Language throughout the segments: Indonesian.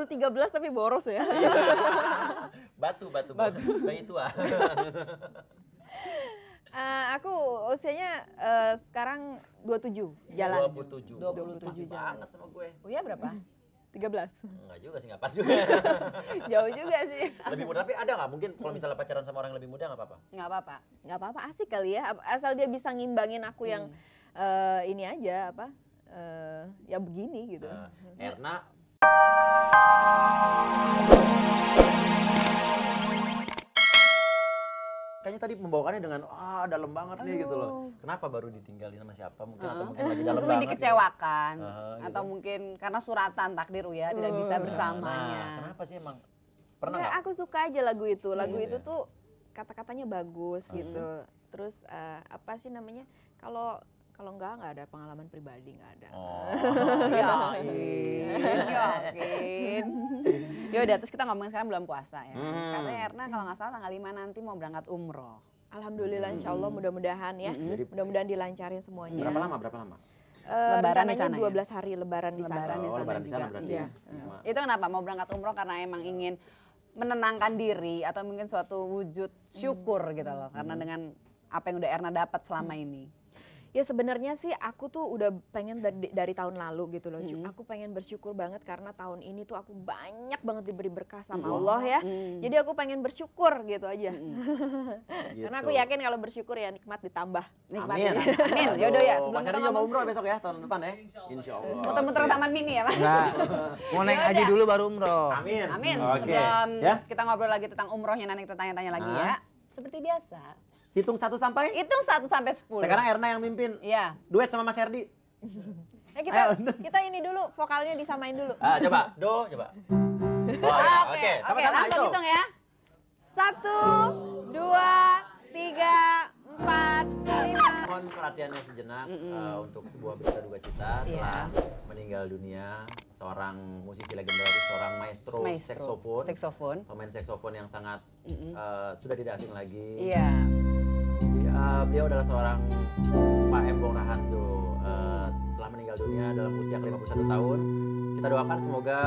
baru 13 tapi boros ya. Batu. Bayi tua. Aku usianya sekarang 27 jalan. 27. 27 jalan. Banget sama gue. Uya berapa? 13. Enggak juga sih, enggak pas juga. Jauh juga sih. Lebih muda, tapi ada nggak mungkin kalau misalnya pacaran sama orang yang lebih muda nggak apa-apa? Nggak apa-apa. Nggak apa-apa, asik kali ya. Asal dia bisa ngimbangin aku yang ini aja apa? Ya begini gitu. Erna kayaknya tadi membawakannya dengan dalam banget nih gitu loh. Kenapa baru ditinggalin sama siapa? Mungkin atau mungkin lagi dalam Mungkin banget. dikecewakan gitu. atau mungkin karena suratan takdir Uya tidak bisa bersamanya. Nah, kenapa sih emang? Pernah Ya, nggak? aku suka aja lagu itu. Lagu Gitu itu ya? tuh kata-katanya bagus gitu. Terus apa sih namanya? Kalau nggak ada pengalaman pribadi, nggak ada. Oh. Yakin. Yaudah, terus kita ngomongin sekarang bulan puasa ya. Katanya Erna kalau nggak salah tanggal 5 nanti mau berangkat umroh. Alhamdulillah, insya Allah mudah-mudahan ya. Mudah-mudahan dilancarin semuanya. Berapa lama? Lebaran di Rencananya sana ya? 12 hari lebaran di sana. Lebaran di sana Lebaran di sana juga. berarti. Iya. Itu kenapa mau berangkat umroh karena emang ingin menenangkan diri atau mungkin suatu wujud syukur gitu loh. Karena dengan apa yang udah Erna dapat selama ini. Ya sebenarnya sih aku tuh udah pengen dari tahun lalu gitu loh. Aku pengen bersyukur banget karena tahun ini tuh aku banyak banget diberi berkah sama Allah ya. Jadi aku pengen bersyukur gitu aja. Karena aku yakin kalau bersyukur ya nikmat ditambah. Nikmatin. Amin. Amin. Yaudah ya, sebelum Mas kita Ardi coba ngomong umroh besok ya tahun depan ya. Insya Allah. muter-muter Taman Mini ya Mas? Enggak. Mau naik haji dulu baru umroh. Amin. Amin. Oke. Sebelum Ya. kita ngobrol lagi tentang umrohnya nanti kita tanya-tanya lagi ya. Seperti biasa. Hitung 1 sampai. Hitung 1 sampai 10. Sekarang Erna yang mimpin. Iya. Duet sama Mas Herdi. Kita ini dulu vokalnya disamain dulu. Coba. Do, coba. Oke. Sama-sama langsung itu. hitung ya. 1, 2, 3, 4, 5. Mohon perhatiannya sejenak untuk sebuah berita duka cita telah meninggal dunia seorang musisi legendaris, seorang maestro saksofon, pemain saksofon yang sangat sudah tidak asing lagi. Iya. Beliau adalah seorang Pak Embong Raharjo, telah meninggal dunia dalam usia ke-51 tahun. Kita doakan semoga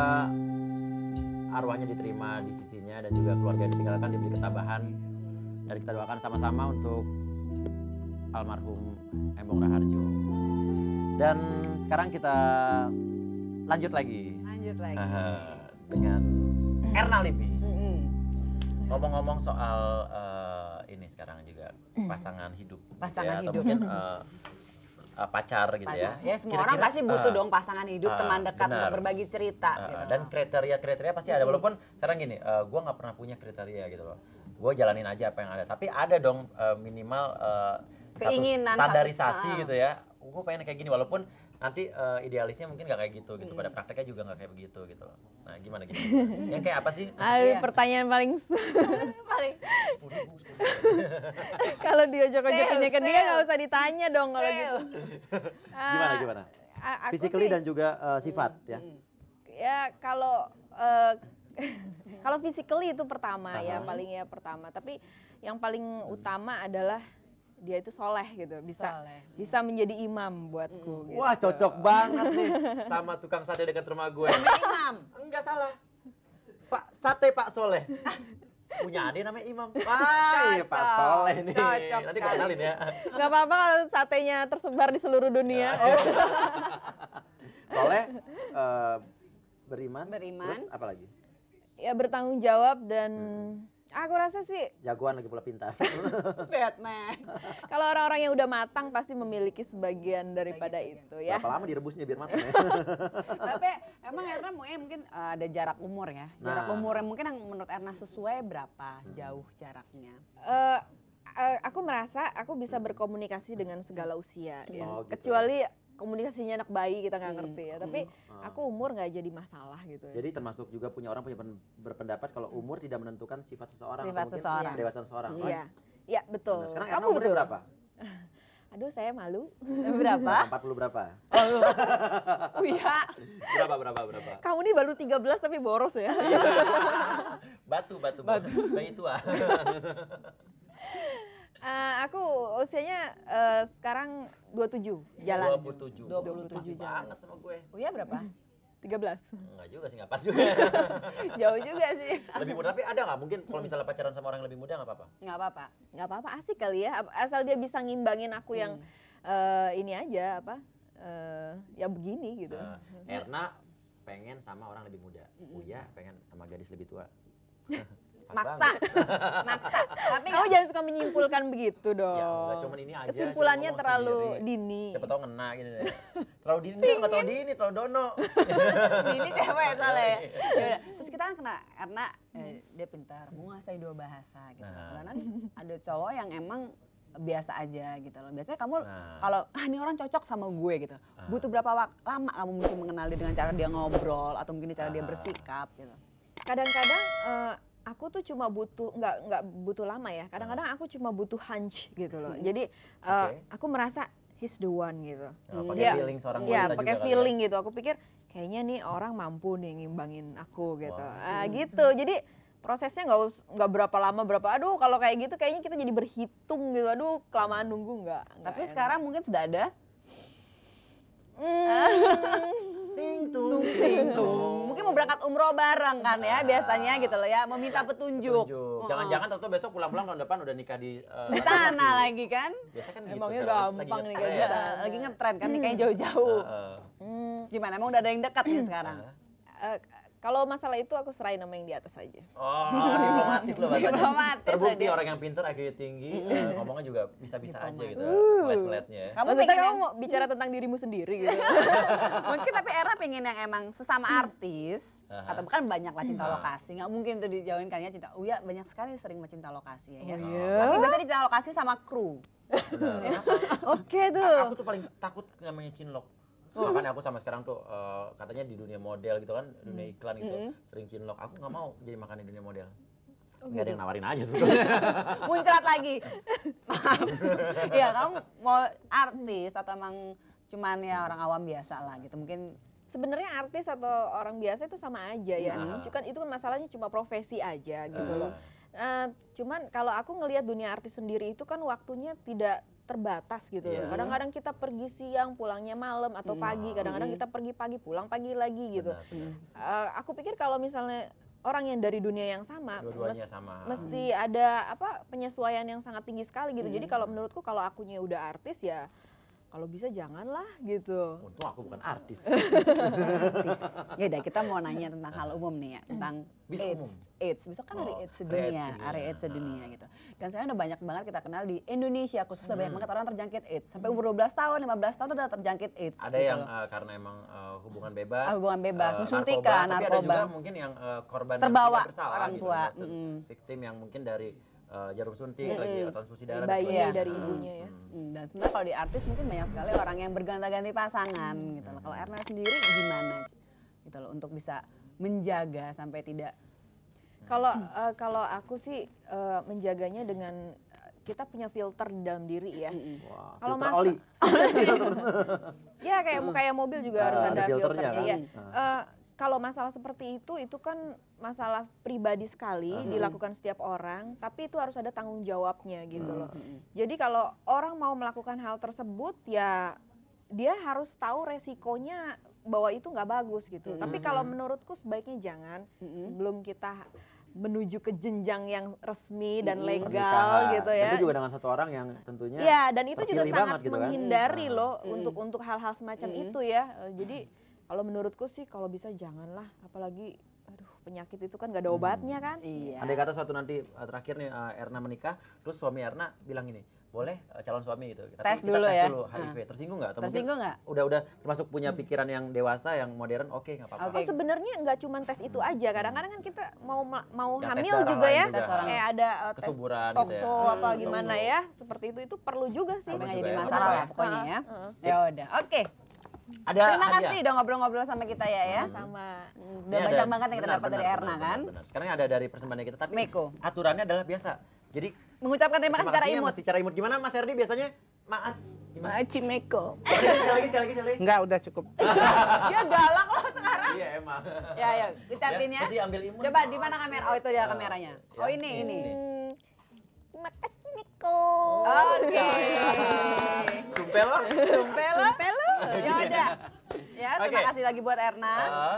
arwahnya diterima di sisinya dan juga keluarga yang ditinggalkan diberi ketabahan. Dan kita doakan sama-sama untuk almarhum Embong Raharjo. Dan sekarang kita lanjut lagi dengan Erna Libby. Ngomong-ngomong soal ini sekarang juga pasangan hidup, Pasangan atau hidup. mungkin pacar gitu ya. Ya semua Kira-kira, orang pasti butuh dong pasangan hidup, teman dekat benar. untuk berbagi cerita. Gitu. Dan kriteria pasti ada, walaupun sekarang gini, gue nggak pernah punya kriteria gitu loh. Gue jalanin aja apa yang ada, tapi ada dong minimal Keinginan, standarisasi gitu ya. Gue pengen kayak gini, walaupun nanti idealisnya mungkin nggak kayak gitu pada prakteknya juga nggak kayak begitu gitu loh. Nah gimana? Yang kayak apa sih? Pertanyaan paling Paling 10.000. kalau diojok-ojokinnya ke dia Sale. nggak usah ditanya dong kalau gitu. Gimana? Aku Physically sih, dan juga sifat ya. ya kalau kalau physically itu pertama ya paling ya pertama. Tapi yang paling utama adalah dia itu soleh gitu, bisa menjadi imam buatku. Gitu. Wah cocok banget nih sama tukang sate dekat rumah gue. Imam. Enggak salah. Pak Sate Pak Soleh. Punya adik namanya Imam. Iya Pak Soleh nih. Cocok Nanti gue sekali. kenalin ya. Nggak apa-apa kalau satenya tersebar di seluruh dunia. Soleh beriman. Beriman. Terus apa lagi? Ya bertanggung jawab dan aku rasa sih Jagoan lagi pula pintar. Batman. kalau orang-orang yang udah matang pasti memiliki sebagian daripada itu ya. Berapa lama direbusnya biar matang ya? Tapi emang Erna mungkin ada jarak umur ya. Jarak umur yang mungkin yang menurut Erna sesuai berapa jauh jaraknya? Aku merasa aku bisa berkomunikasi dengan segala usia ya. Oh, gitu. Kecuali komunikasinya anak bayi kita nggak ngerti ya. Tapi aku umur nggak jadi masalah gitu ya. Jadi termasuk juga orang punya berpendapat kalau umur tidak menentukan sifat seseorang Sifat atau mungkin seseorang. kedewasaan seseorang. Iya, iya betul. Sekarang Kamu Erna umurnya betul. berapa? Aduh saya malu. Berapa? 40 berapa? Uya. Berapa? Kamu nih baru 13 tapi boros ya. Batu. Bayi tua. Aku usianya sekarang 27 jalan. 27. 27 Pas banget sama gue. Uya berapa? 13. Enggak juga sih, enggak pas juga. Jauh juga sih. Lebih muda, tapi ada nggak mungkin kalau misalnya pacaran sama orang yang lebih muda nggak apa-apa? Nggak apa-apa. Nggak apa-apa, asik kali ya. Asal dia bisa ngimbangin aku yang ini aja ya begini gitu. Erna pengen sama orang lebih muda, Uya pengen sama gadis lebih tua. Maksa. Maksa. Tapi Kamu jangan suka menyimpulkan begitu dong. Ya enggak, cuman ini aja. Kesimpulannya cuma ngomong terlalu sendiri. dini. Siapa tahu ngena gitu deh. Terlalu dini, dia nggak tahu dini, terlalu dono. ini cewek soalnya ya. Yaudah. Terus kita kan kena karena dia pintar, menguasai 2 bahasa gitu. Nah. Karena ada cowok yang emang biasa aja gitu loh. Biasanya kamu Nah. kalau ini orang cocok sama gue gitu. Butuh berapa lama kamu mungkin mengenal dia dengan cara dia ngobrol atau mungkin cara dia bersikap gitu. Kadang-kadang aku tuh cuma butuh nggak butuh lama ya. Kadang-kadang aku cuma butuh hunch gitu loh. Jadi aku merasa he's the one gitu. Pakai Dia- feeling seorang Iya, wanita pakai juga kali feeling gitu. Aku pikir kayaknya nih orang mampu nih ngimbangin aku gitu. Gitu. Jadi prosesnya nggak berapa lama aduh kalau kayak gitu kayaknya kita jadi berhitung gitu. Aduh kelamaan nunggu nggak Tapi enak. sekarang mungkin sudah ada Ting tung mungkin mau berangkat umroh bareng kan ya biasanya gitu loh ya, meminta petunjuk. Jangan-jangan tentu besok pulang-pulang tahun depan udah nikah di Di sana lagi kan. Biasa kan gitu. Emangnya sekarang, gampang lagi nih ngetren. kayak gitu. Lagi ngetren kan nikahnya jauh-jauh. Gimana emang udah ada yang dekat nih sekarang? Kalau masalah itu aku serahin sama yang di atas aja. Oh, diplomatis loh bahasanya. Diplomatis loh Terbukti dia. orang yang pintar, IQ tinggi, ngomongnya juga bisa-bisa aja gitu. Les-lesnya. Kamu Maksudnya pengen kamu yang, mau bicara tentang dirimu sendiri gitu. mungkin tapi Era pengen yang emang sesama artis atau bahkan banyak lah cinta lokasi, nggak mungkin tuh dijauhin kan ya cinta. Uya banyak sekali sering cinta lokasi ya. Tapi biasanya di cinta lokasi sama kru. Benar. Oke tuh. Aku tuh paling takut namanya cinlok. Makanya aku sama sekarang tuh katanya di dunia model gitu kan, dunia iklan gitu, sering cinlok. Aku nggak mau jadi makan di dunia model. Nggak ada yang nawarin aja sebetulnya. Muncrat lagi. Iya, kamu mau artis atau emang cuman ya orang awam biasa lah gitu. Mungkin Sebenarnya artis atau orang biasa itu sama aja ya. Itu kan masalahnya cuma profesi aja gitu loh. Cuman kalau aku ngelihat dunia artis sendiri itu kan waktunya tidak terbatas gitu loh. Kadang-kadang kita pergi siang, pulangnya malam atau pagi. Kadang-kadang kita pergi pagi, pulang pagi lagi gitu. Aku pikir kalau misalnya orang yang dari dunia yang sama, Dua-duanya sama. mesti ada penyesuaian yang sangat tinggi sekali gitu. Jadi kalau menurutku kalau akunya udah artis ya kalau bisa janganlah gitu. Untung aku bukan artis. ya udah kita mau nanya tentang hal umum nih ya, tentang Bis AIDS. umum. AIDS, besok kan hari AIDS hari sedunia, AIDS sedunia. hari AIDS sedunia gitu. Dan sekarang udah banyak banget kita kenal di Indonesia khususnya banyak banget orang terjangkit AIDS. Sampai umur 12 tahun, 15 tahun tuh udah terjangkit AIDS. Ada gitu yang loh. karena emang hubungan bebas. Hubungan bebas, suntikan, Tapi ada narkoba. juga mungkin yang korban Terbawa yang tidak bersalah orang gitu, tua. victim yang mungkin dari jarum suntik lagi transfusi darah dan Bayi sebagainya. dari ibunya ya. Dan sebenarnya kalau di artis mungkin banyak sekali orang yang berganti-ganti pasangan gitu loh. Kalau Erna sendiri gimana gitu loh untuk bisa menjaga sampai tidak Kalau aku sih menjaganya dengan kita punya filter di dalam diri ya. Wah, Kalau filter mas- oli. Ya kayak mobil juga harus ada filternya kan? ya. Kalau masalah seperti itu kan masalah pribadi sekali dilakukan setiap orang, tapi itu harus ada tanggung jawabnya gitu loh. Jadi kalau orang mau melakukan hal tersebut ya dia harus tahu resikonya bahwa itu nggak bagus gitu. Tapi kalau menurutku sebaiknya jangan sebelum kita menuju ke jenjang yang resmi dan legal Pernikahan. gitu Dan ya. itu juga dengan satu orang yang tentunya Ya, dan itu juga terpilih sangat banget gitu kan. menghindari loh untuk hal-hal semacam itu ya. Jadi kalau menurutku sih kalau bisa janganlah, apalagi penyakit itu kan gak ada obatnya kan. iya. Andai kata suatu nanti terakhir nih Erna menikah, terus suami Erna bilang gini, boleh calon suami gitu. Tapi Tes kita dulu tes ya. dulu HIV. Tersinggung nggak? Atau Tersinggung mungkin nggak? Udah termasuk punya pikiran yang dewasa, yang modern, oke nggak apa-apa. Oke. Oh sebenarnya nggak cuma tes itu aja, kadang-kadang kan kita mau Ya, tes hamil darah juga lain ya, juga. kayak ada tes Kesuburan gitu tokso ya. apa gimana ya, seperti itu perlu juga sih. Sampai nggak juga jadi ya, masalah apa-apa lah ya. pokoknya ya. Sip. Ya udah, oke. Ada Terima hadiah. kasih udah ngobrol-ngobrol sama kita ya. Sama Udah Ini banyak ada- banget yang kita dapat dari Erna kan. Benar. Sekarang ada dari persembahan kita, tapi Meko. aturannya adalah biasa. Jadi Mengucapkan terima kasih secara imut. Secara imut gimana Mas Erdi biasanya? Maaf. Gimana? Maci Meko. Sekali lagi. Enggak, udah cukup. Dia galak loh sekarang. Iya emang. Ya, ucapin ya. Mesti ambil imut. Coba di mana kamera? Oh, itu dia kameranya. Ya, Oh, ini. terima kasih Niko. Oke. Sumpel lah. Sumpel lo. Pelo. Ya udah. Ya, terima Oke. kasih lagi buat Erna.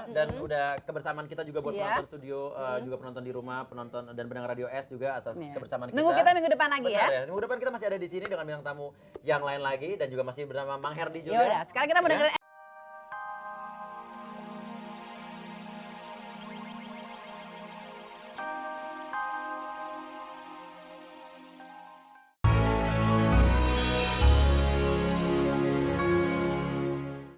Dan udah kebersamaan kita juga buat Iya. penonton studio, juga penonton di rumah, penonton dan pendengar Radio S juga atas Iya. kebersamaan kita. Nunggu kita minggu depan lagi Benar ya. Minggu depan kita masih ada di sini dengan bintang tamu yang lain lagi dan juga masih bersama Mang Herdi juga. Ya udah, sekarang kita mau dengerin